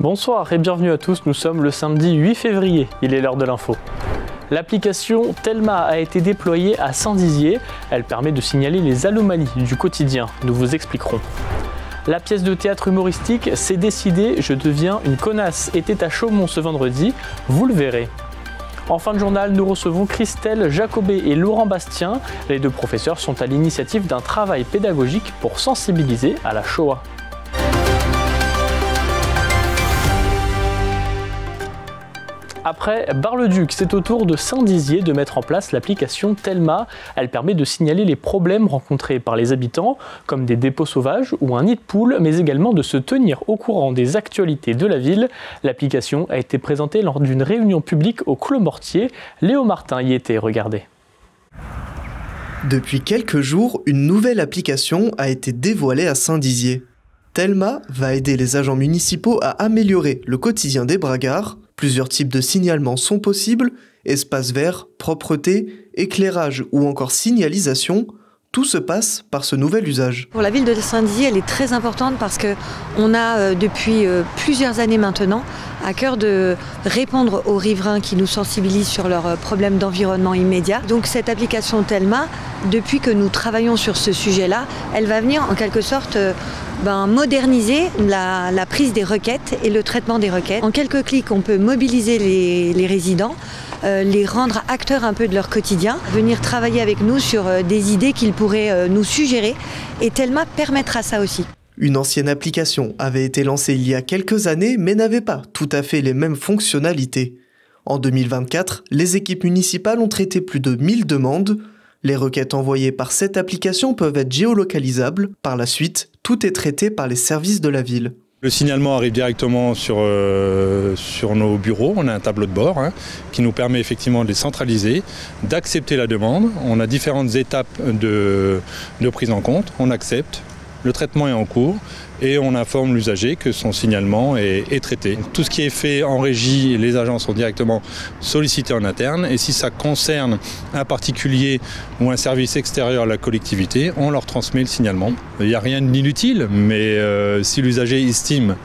Bonsoir et bienvenue à tous, nous sommes le samedi 8 février, il est l'heure de l'info. L'application Telma a été déployée à Saint-Dizier, elle permet de signaler les anomalies du quotidien, nous vous expliquerons. La pièce de théâtre humoristique C'est décidé, je deviens une connasse était à Chaumont ce vendredi, vous le verrez. En fin de journal, nous recevons Christelle Jacobet et Laurent Bastien. Les deux professeurs sont à l'initiative d'un travail pédagogique pour sensibiliser à la Shoah. Après Bar-le-Duc, c'est au tour de Saint-Dizier de mettre en place l'application Telma. Elle permet de signaler les problèmes rencontrés par les habitants, comme des dépôts sauvages ou un nid de poule, mais également de se tenir au courant des actualités de la ville. L'application a été présentée lors d'une réunion publique au Clos Mortier. Léo Martin y était, regardez. Depuis quelques jours, une nouvelle application a été dévoilée à Saint-Dizier. Telma va aider les agents municipaux à améliorer le quotidien des bragards. Plusieurs types de signalements sont possibles, espaces verts, propreté, éclairage ou encore signalisation. Tout se passe par ce nouvel usage. Pour la ville de Saint-Dizier, elle est très importante parce qu'on a depuis plusieurs années maintenant à cœur de répondre aux riverains qui nous sensibilisent sur leurs problèmes d'environnement immédiat. Donc cette application Telma, depuis que nous travaillons sur ce sujet-là, elle va venir en quelque sorte moderniser la prise des requêtes et le traitement des requêtes. En quelques clics, on peut mobiliser les résidents, les rendre acteurs un peu de leur quotidien, venir travailler avec nous sur des idées qu'ils pourraient nous suggérer, et Telma permettra ça aussi. Une ancienne application avait été lancée il y a quelques années mais n'avait pas tout à fait les mêmes fonctionnalités. En 2024, les équipes municipales ont traité plus de 1000 demandes. Les requêtes envoyées par cette application peuvent être géolocalisables. Par la suite, tout est traité par les services de la ville. Le signalement arrive directement sur nos bureaux. On a un tableau de bord qui nous permet effectivement de les centraliser, d'accepter la demande. On a différentes étapes de prise en compte. On accepte, le traitement est en cours et on informe l'usager que son signalement est traité. Tout ce qui est fait en régie, les agents sont directement sollicités en interne et si ça concerne un particulier ou un service extérieur à la collectivité, on leur transmet le signalement. Il n'y a rien d'inutile, mais si l'usager estime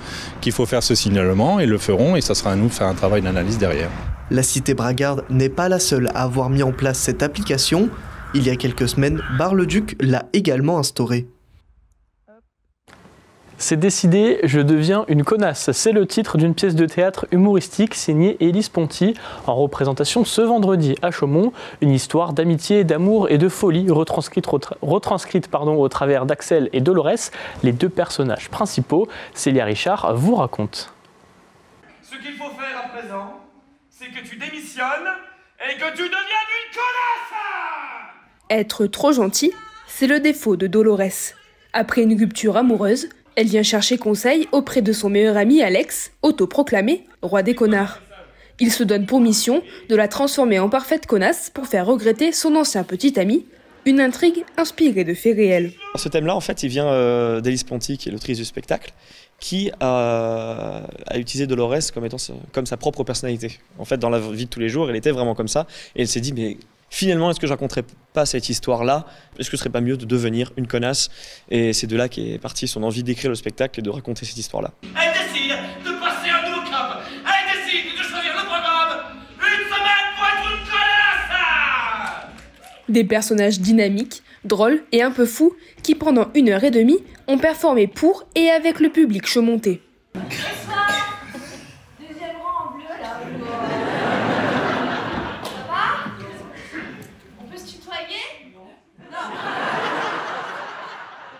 qu'il faut faire ce signalement, ils le feront et ça sera à nous de faire un travail d'analyse derrière. La cité bragarde n'est pas la seule à avoir mis en place cette application. Il y a quelques semaines, Bar-le-Duc l'a également instaurée. C'est décidé, je deviens une connasse. C'est le titre d'une pièce de théâtre humoristique signée Élise Ponty, en représentation ce vendredi à Chaumont. Une histoire d'amitié, d'amour et de folie retranscrite au travers d'Axel et Dolores, les deux personnages principaux. Célia Richard vous raconte. Ce qu'il faut faire à présent, c'est que tu démissionnes et que tu deviennes une connasse! Être trop gentil, c'est le défaut de Dolores. Après une rupture amoureuse, elle vient chercher conseil auprès de son meilleur ami Alex, autoproclamé roi des connards. Il se donne pour mission de la transformer en parfaite connasse pour faire regretter son ancien petit ami, une intrigue inspirée de faits réels. Ce thème-là, en fait, il vient d'Élise Ponty, qui est l'autrice du spectacle, qui a utilisé Dolores comme sa propre personnalité. En fait, dans la vie de tous les jours, elle était vraiment comme ça, et elle s'est dit, mais finalement, est-ce que je raconterais pas cette histoire-là? Est-ce que ce serait pas mieux de devenir une connasse? Et c'est de là qu'est partie son envie d'écrire le spectacle et de raconter cette histoire-là. Elle décide de passer un nouveau cap. Elle décide de choisir le programme. Une semaine pour être une connasse! Des personnages dynamiques, drôles et un peu fous qui, pendant 1h30, ont performé pour et avec le public chaumontais.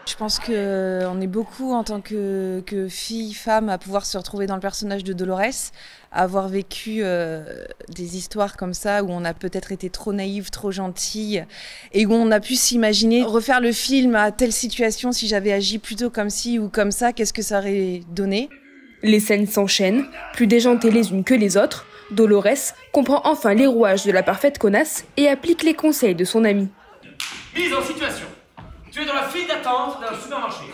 Je pense qu'on est beaucoup en tant que fille, femme, à pouvoir se retrouver dans le personnage de Dolores, à avoir vécu des histoires comme ça, où on a peut-être été trop naïve, trop gentille, et où on a pu s'imaginer refaire le film à telle situation, si j'avais agi plutôt comme ci ou comme ça, qu'est-ce que ça aurait donné? Les scènes s'enchaînent, plus déjantées les unes que les autres. Dolores comprend enfin les rouages de la parfaite connasse et applique les conseils de son amie. Mise en situation. Tu es dans la file d'attente d'un supermarché.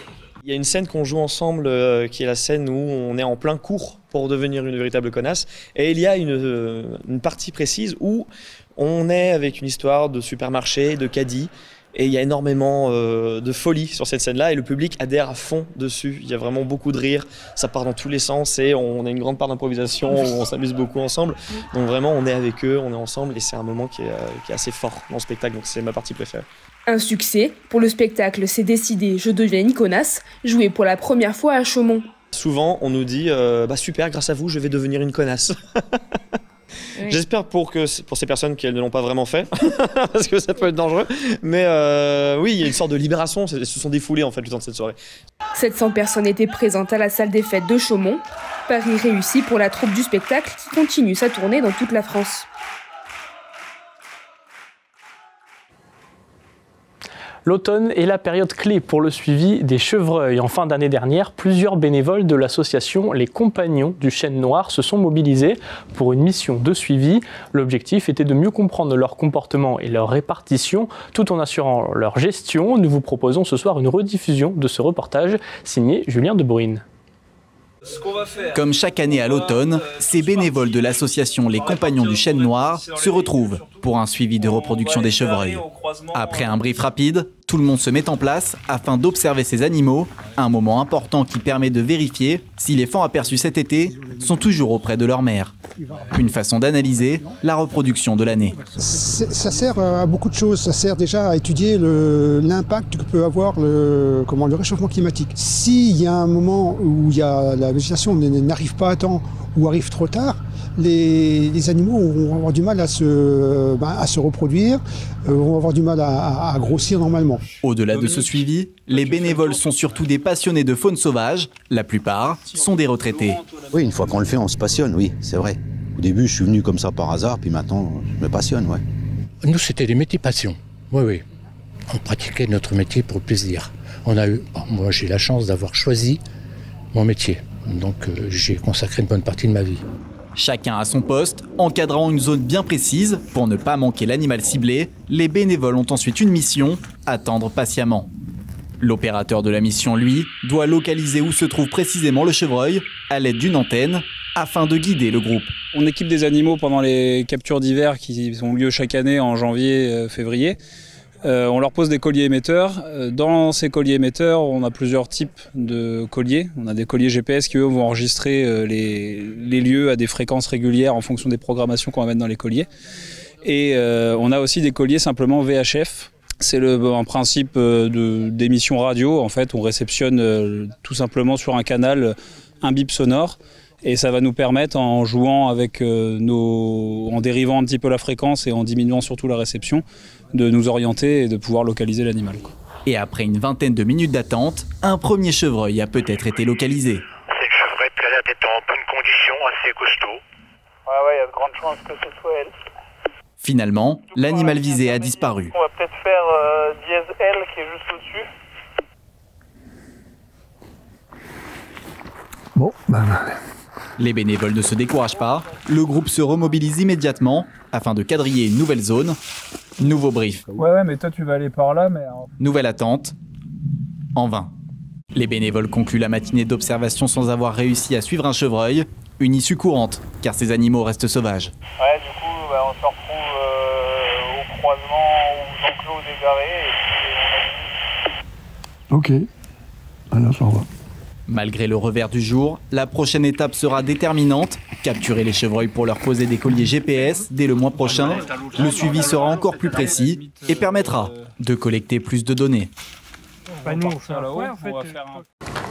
Il y a une scène qu'on joue ensemble qui est la scène où on est en plein cours pour devenir une véritable connasse. Et il y a une partie précise où on est avec une histoire de supermarché, de caddie. Et il y a énormément de folie sur cette scène-là et le public adhère à fond dessus. Il y a vraiment beaucoup de rire, ça part dans tous les sens et on a une grande part d'improvisation où on s'amuse beaucoup ensemble. Donc vraiment, on est avec eux, on est ensemble et c'est un moment qui est assez fort dans le spectacle, donc c'est ma partie préférée. Un succès pour le spectacle C'est décidé, je deviens Niconas, joué pour la première fois à Chaumont. Souvent, on nous dit super, grâce à vous, je vais devenir une connasse. Oui. J'espère pour ces personnes qui ne l'ont pas vraiment fait, parce que ça peut être dangereux. Mais oui, il y a une sorte de libération, elles se sont défoulées en fait le temps de cette soirée. 700 personnes étaient présentes à la salle des fêtes de Chaumont. Paris réussi pour la troupe du spectacle qui continue sa tournée dans toute la France. L'automne est la période clé pour le suivi des chevreuils. En fin d'année dernière, plusieurs bénévoles de l'association Les Compagnons du Chêne Noir se sont mobilisés pour une mission de suivi. L'objectif était de mieux comprendre leur comportement et leur répartition tout en assurant leur gestion. Nous vous proposons ce soir une rediffusion de ce reportage signé Julien De Bruyne. Comme chaque année à l'automne, ces bénévoles de l'association Les Compagnons du Chêne Noir se retrouvent pour un suivi de reproduction des chevreuils. Après un brief rapide, tout le monde se met en place afin d'observer ces animaux, un moment important qui permet de vérifier si les faons aperçus cet été sont toujours auprès de leur mère. Une façon d'analyser la reproduction de l'année. Ça sert à beaucoup de choses. Ça sert déjà à étudier l'impact que peut avoir le réchauffement climatique. S'il y a un moment où la végétation n'arrive pas à temps ou arrive trop tard, les animaux vont avoir du mal à se reproduire, vont avoir du mal à grossir normalement. Au-delà de ce suivi, les bénévoles sont surtout des passionnés de faune sauvage. La plupart sont des retraités. Oui, une fois qu'on le fait, on se passionne, oui, c'est vrai. Au début, je suis venu comme ça par hasard, puis maintenant, je me passionne, ouais. Nous, c'était des métiers passion. Oui, oui. On pratiquait notre métier pour le plaisir. Moi, j'ai la chance d'avoir choisi mon métier. Donc, j'ai consacré une bonne partie de ma vie. Chacun à son poste, encadrant une zone bien précise pour ne pas manquer l'animal ciblé. Les bénévoles ont ensuite une mission, attendre patiemment. L'opérateur de la mission, lui, doit localiser où se trouve précisément le chevreuil à l'aide d'une antenne afin de guider le groupe. On équipe des animaux pendant les captures d'hiver qui ont lieu chaque année en janvier-février. On leur pose des colliers émetteurs. Dans ces colliers émetteurs, on a plusieurs types de colliers. On a des colliers GPS qui, eux, vont enregistrer les lieux à des fréquences régulières en fonction des programmations qu'on va mettre dans les colliers. Et on a aussi des colliers simplement VHF. C'est un principe d'émission radio. En fait, on réceptionne tout simplement sur un canal un bip sonore. Et ça va nous permettre, en jouant avec en dérivant un petit peu la fréquence et en diminuant surtout la réception, de nous orienter et de pouvoir localiser l'animal. Et après une vingtaine de minutes d'attente, un premier chevreuil a peut-être été localisé. C'est une chevreuil qui a l'air d'être en bonne condition, assez costaud. Ouais, il y a de grandes chances que ce soit elle. Finalement, l'animal visé a disparu. On va peut-être faire dièse L qui est juste au-dessus. Bon, Les bénévoles ne se découragent pas. Le groupe se remobilise immédiatement afin de quadriller une nouvelle zone. Nouveau brief. Ouais, mais toi tu vas aller par là, mais... Nouvelle attente. En vain. Les bénévoles concluent la matinée d'observation sans avoir réussi à suivre un chevreuil. Une issue courante, car ces animaux restent sauvages. Ouais, du coup, on se retrouve au croisement où Jean-Claude est garé. Ok. Alors, ça va. Malgré le revers du jour, la prochaine étape sera déterminante. Capturer les chevreuils pour leur poser des colliers GPS dès le mois prochain. Le suivi sera encore plus précis et permettra de collecter plus de données.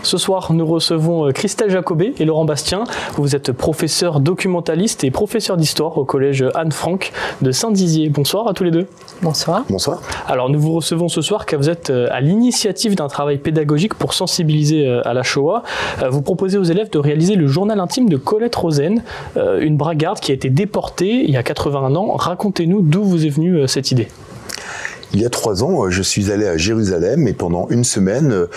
Ce soir, nous recevons Christelle Jacobet et Laurent Bastien. Vous êtes professeur documentaliste et professeur d'histoire au collège Anne-Franck de Saint-Dizier. Bonsoir à tous les deux. Bonsoir. Bonsoir. Alors, nous vous recevons ce soir car vous êtes à l'initiative d'un travail pédagogique pour sensibiliser à la Shoah. Vous proposez aux élèves de réaliser le journal intime de Colette Rosen, une bragarde qui a été déportée il y a 81 ans. Racontez-nous d'où vous est venue cette idée. Il y a 3 ans, je suis allé à Jérusalem et pendant une semaine,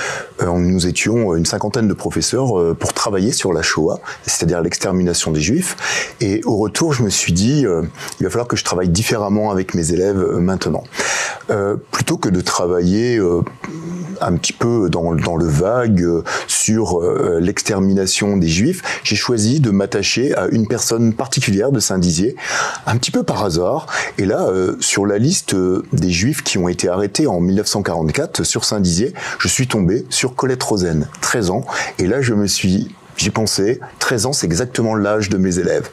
nous étions une cinquantaine de professeurs pour travailler sur la Shoah, c'est-à-dire l'extermination des Juifs. Et au retour, je me suis dit, il va falloir que je travaille différemment avec mes élèves maintenant. plutôt que de travailler un petit peu dans le vague sur l'extermination des Juifs, j'ai choisi de m'attacher à une personne particulière de Saint-Dizier, un petit peu par hasard. Et là, sur la liste des Juifs qui ont été arrêtés en 1944 sur Saint-Dizier, je suis tombé sur Colette Rosen, 13 ans. Et là, j'ai pensé, 13 ans, c'est exactement l'âge de mes élèves.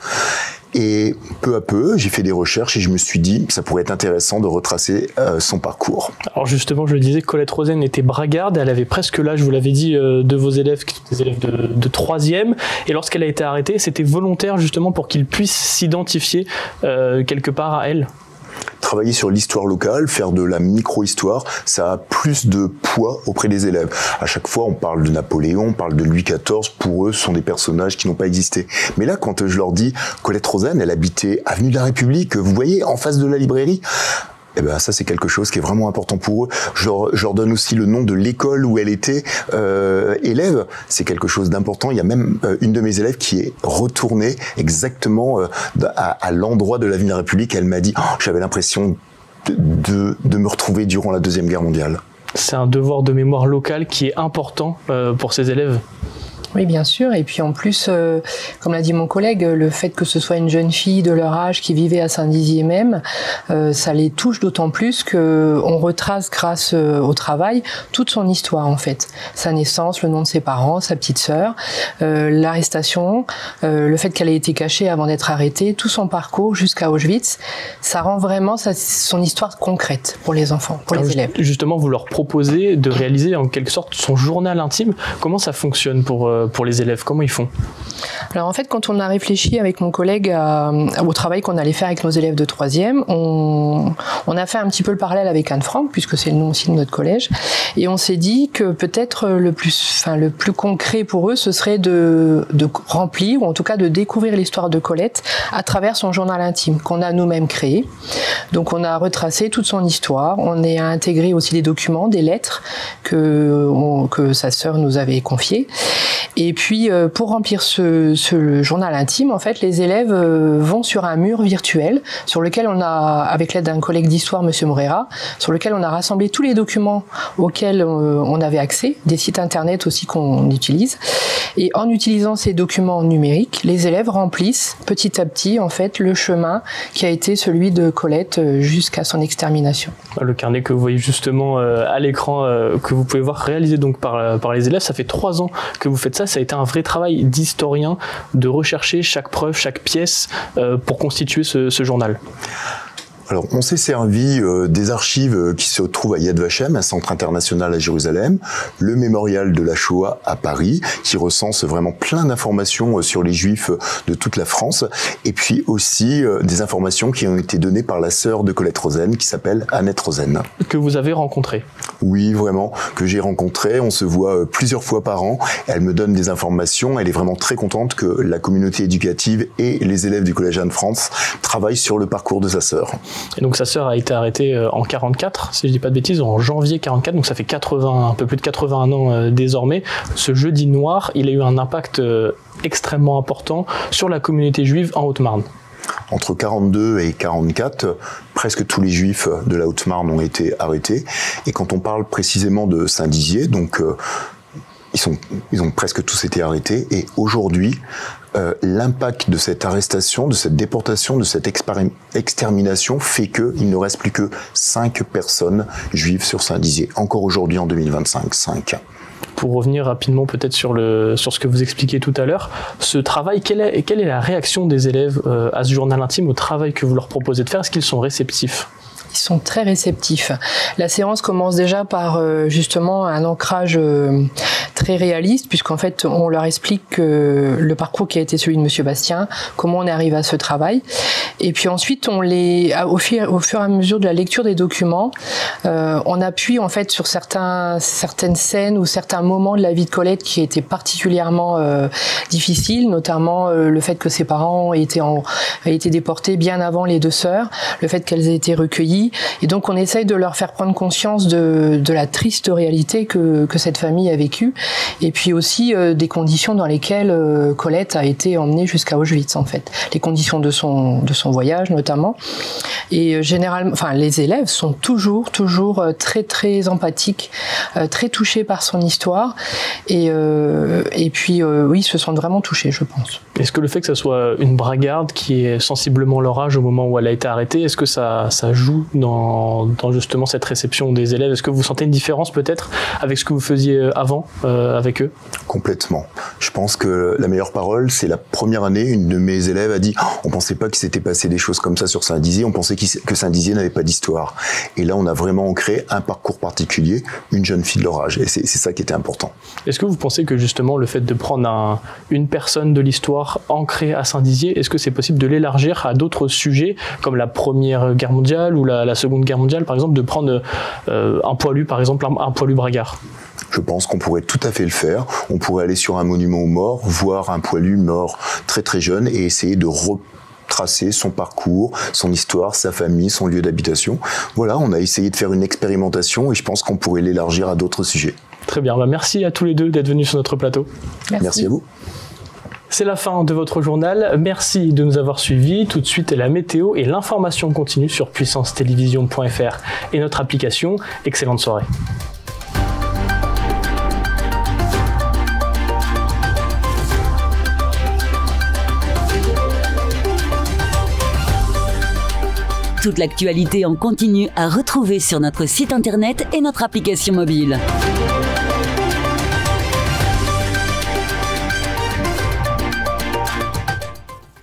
Et peu à peu, j'ai fait des recherches et je me suis dit que ça pourrait être intéressant de retracer son parcours. Alors justement, je le disais, Colette Rosen était braguarde, elle avait presque l'âge, vous l'avez dit, de vos élèves, qui sont des élèves de 3e. Et lorsqu'elle a été arrêtée, c'était volontaire justement pour qu'ils puissent s'identifier quelque part à elle. Travailler sur l'histoire locale, faire de la micro-histoire, ça a plus de poids auprès des élèves. À chaque fois, on parle de Napoléon, on parle de Louis XIV, pour eux, ce sont des personnages qui n'ont pas existé. Mais là, quand je leur dis, Colette Rosen, elle habitait avenue de la République, vous voyez, en face de la librairie, eh ben ça c'est quelque chose qui est vraiment important pour eux. Je leur donne aussi le nom de l'école où elle était élève. C'est quelque chose d'important. Il y a même une de mes élèves qui est retournée exactement à l'endroit de l'avenue de la République. Elle m'a dit j'avais l'impression de me retrouver durant la Deuxième Guerre mondiale. C'est un devoir de mémoire locale qui est important pour ces élèves. Oui, bien sûr. Et puis en plus, comme l'a dit mon collègue, le fait que ce soit une jeune fille de leur âge qui vivait à Saint-Dizier même, ça les touche d'autant plus qu'on retrace grâce au travail toute son histoire en fait. Sa naissance, le nom de ses parents, sa petite sœur, l'arrestation, le fait qu'elle ait été cachée avant d'être arrêtée, tout son parcours jusqu'à Auschwitz, ça rend vraiment son histoire concrète pour les enfants, pour les élèves. Justement, vous leur proposez de réaliser en quelque sorte son journal intime. Comment ça fonctionne pour les élèves? Comment ils font? Alors en fait, quand on a réfléchi avec mon collègue au travail qu'on allait faire avec nos élèves de 3e, on a fait un petit peu le parallèle avec Anne Frank, puisque c'est le nom aussi de notre collège, et on s'est dit que peut-être le plus concret pour eux, ce serait de remplir, ou en tout cas de découvrir l'histoire de Colette à travers son journal intime, qu'on a nous-mêmes créé. Donc on a retracé toute son histoire, on a intégré aussi des documents, des lettres que sa sœur nous avait confiées. Et puis, pour remplir ce journal intime, en fait, les élèves vont sur un mur virtuel sur lequel on a, avec l'aide d'un collègue d'histoire, Monsieur Moreira, sur lequel on a rassemblé tous les documents auxquels on avait accès, des sites internet aussi qu'on utilise. Et en utilisant ces documents numériques, les élèves remplissent petit à petit, en fait, le chemin qui a été celui de Colette jusqu'à son extermination. Le carnet que vous voyez justement à l'écran, que vous pouvez voir réalisé donc par les élèves, ça fait 3 ans que vous faites ça. Ça a été un vrai travail d'historien de rechercher chaque preuve, chaque pièce pour constituer ce journal. Alors, on s'est servi des archives qui se trouvent à Yad Vashem, un centre international à Jérusalem, le mémorial de la Shoah à Paris, qui recense vraiment plein d'informations sur les Juifs de toute la France, et puis aussi des informations qui ont été données par la sœur de Colette Rosen, qui s'appelle Annette Rosen. Que vous avez rencontrée? Oui, vraiment, que j'ai rencontrée. On se voit plusieurs fois par an. Elle me donne des informations. Elle est vraiment très contente que la communauté éducative et les élèves du Collège Anne-France travaillent sur le parcours de sa sœur. Et donc sa sœur a été arrêtée en 44, si je dis pas de bêtises, en janvier 44, donc ça fait un peu plus de 81 ans désormais. Ce jeudi noir, il a eu un impact extrêmement important sur la communauté juive en Haute-Marne. Entre 42 et 44, presque tous les Juifs de la Haute-Marne ont été arrêtés. Et quand on parle précisément de Saint-Dizier, donc ils ont presque tous été arrêtés. Et aujourd'hui, l'impact de cette arrestation, de cette déportation, de cette extermination fait qu'il ne reste plus que 5 personnes juives sur Saint-Dizier. Encore aujourd'hui, en 2025, 5. Pour revenir rapidement peut-être sur ce que vous expliquiez tout à l'heure, ce travail, quelle est la réaction des élèves à ce journal intime, au travail que vous leur proposez de faire? Est-ce qu'ils sont réceptifs? Ils sont très réceptifs. La séance commence déjà par justement un ancrage très réaliste, puisqu'en fait on leur explique le parcours qui a été celui de Monsieur Bastien, comment on est arrivé à ce travail, et puis ensuite au fur et à mesure de la lecture des documents, on appuie en fait sur certaines scènes ou certains moments de la vie de Colette qui étaient particulièrement difficiles, notamment le fait que ses parents aient été déportés bien avant les 2 sœurs, le fait qu'elles aient été recueillies, vie. Et donc on essaye de leur faire prendre conscience de la triste réalité que cette famille a vécue, et puis aussi des conditions dans lesquelles Colette a été emmenée jusqu'à Auschwitz, en fait. Les conditions de son voyage notamment. Et généralement, enfin, les élèves sont toujours très très empathiques, très touchés par son histoire, et puis oui, ils se sentent vraiment touchés, je pense. Est-ce que le fait que ça soit une braguarde qui est sensiblement leur âge au moment où elle a été arrêtée, est-ce que ça joue dans justement cette réception des élèves? Est-ce que vous sentez une différence peut-être avec ce que vous faisiez avant avec eux? Complètement. Je pense que la meilleure parole, c'est la première année, une de mes élèves a dit « On pensait pas qu'il s'était passé des choses comme ça sur Saint-Dizier, on pensait que Saint-Dizier n'avait pas d'histoire. » Et là, on a vraiment ancré un parcours particulier, une jeune fille de leur âge. Et c'est ça qui était important. Est-ce que vous pensez que justement le fait de prendre une personne de l'histoire ancrée à Saint-Dizier, est-ce que c'est possible de l'élargir à d'autres sujets comme la Première Guerre mondiale ou la Seconde Guerre mondiale, par exemple, de prendre un poilu, par exemple, un poilu braguard? Je pense qu'on pourrait tout à fait le faire. On pourrait aller sur un monument aux morts, voir un poilu mort très très jeune et essayer de retracer son parcours, son histoire, sa famille, son lieu d'habitation. Voilà, on a essayé de faire une expérimentation et je pense qu'on pourrait l'élargir à d'autres sujets. Très bien, merci à tous les deux d'être venus sur notre plateau. Merci à vous. C'est la fin de votre journal. Merci de nous avoir suivis. Tout de suite, la météo et l'information continue sur puissancetelevision.fr et notre application. Excellente soirée. Toute l'actualité en continu à retrouver sur notre site internet et notre application mobile.